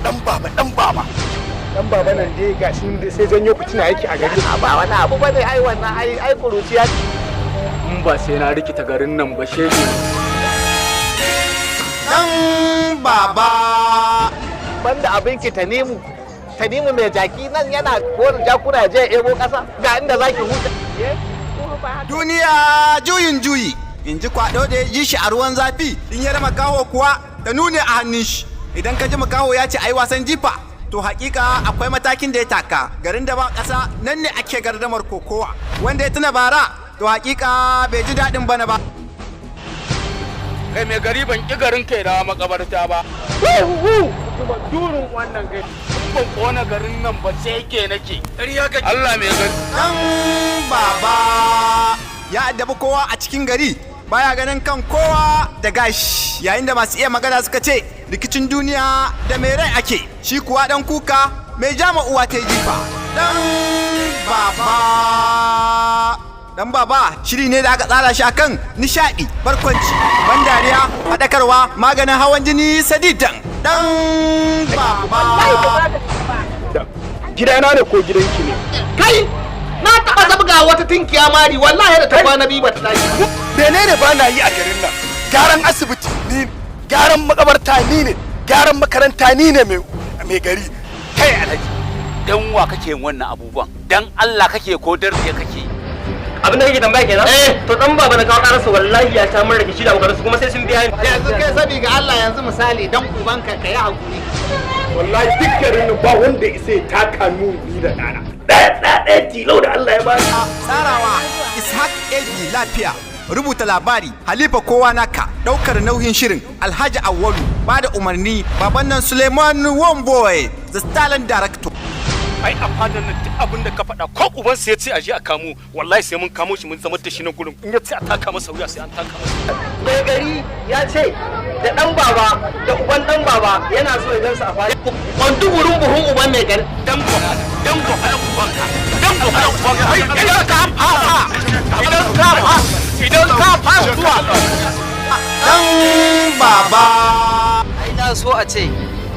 dan baba nan dai gashi sai janyo fitina yake a gari. Ba wani abu bane ai wannan ai kuruciya. In ba sai na rikita garin nan ba shege. Dan baba. Banda abinki Tanimu mai jaki nan yana kore jakuna je ebo kasa ga inda zaki huta. Duniya juyin juyi. In ji kwado da ya ji shi a ruwan zafi in ya rama kaho kuwa da nune a hannun shi. Idan ka ji makaho ya ce ai wasan jifa to hakika akwai matakin da ya taka. Garin da ba ƙasa nan ne ake gardamar kokowa. Wanda ya tuna bara to hakika bai ji daɗin bana ba. Kai mai gari ban ƙi garin kai da makabarta ba. Durin wannan gari. Ban kona garin nan ba sai ke nake. Allah mai gari. Dan baba ya addabi kowa a cikin gari. Baya ganin kan kowa da gashi yayin da masu iya magana suka ce rikicin duniya da mai rai ake shi kuwa dan kuka mai jama uwa ta jifa. Dan baba shiri ne da aka tsara shi akan nishadi barkwanci ban dariya faɗakarwa maganin hawan jini sadidan. Dan baba Gidana ne ko gidanki ne? Kai na taba zabga wata tinkiya mari wallahi da ta kwana biyu bata tashi. Menene ba na yi a garin nan? Gyaran asibiti ni ne, gyaran makabarta ni ne, gyaran makaranta ni ne mai gari. Kai Alhaji, Dan wa kake yin wannan abubuwan? Dan Allah kake ko darje kake? Abin da kake tambaya kenan? To dan baba na kawo karasa wallahi ya ta mun rage shi da magaransu kuma sai sun biya ni. Yanzu kai sabi ga Allah yanzu misali dan ubanka kai hakuri. wallahi duk garin nan ba wanda isa ya taka ni da ɗana. Ɗaya tilo da Allah ya ba ni. Tsarawa Ishaq Ebi Lafiya. Rubuta labari Halifa Kowa Naka. Ɗaukar nauyin shirin Alhaji Awwalu. Bada umarni baban nan Suleiman Womboy. The Talent Director. Ai a fadar nan duk abin da ka faɗa ko uban sai ya ce a je a kamo wallahi sai mun kamo shi mun zama da shi na gurin in ya ce a taka masa wuya sai an taka masa. Mai gari ya ce da ɗan baba da uban ɗan baba yana so ya gansa a fadi. Kwantu burin buhun uban mai gari. Dan ubanka dan ubanka idan ka fara idan ka fara zuwa Dan baba. Ai na so a ce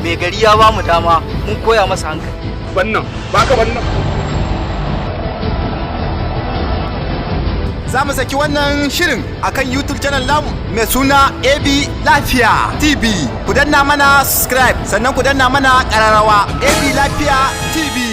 mai gari ya ba mu dama mun koya masa hankali. Wannan baka wannan. Za mu saki wannan shirin akan YouTube channel namu mai suna AB Lafiya TV. Ku danna mana subscribe sannan ku danna mana ƙararrawa AB Lafiya TV.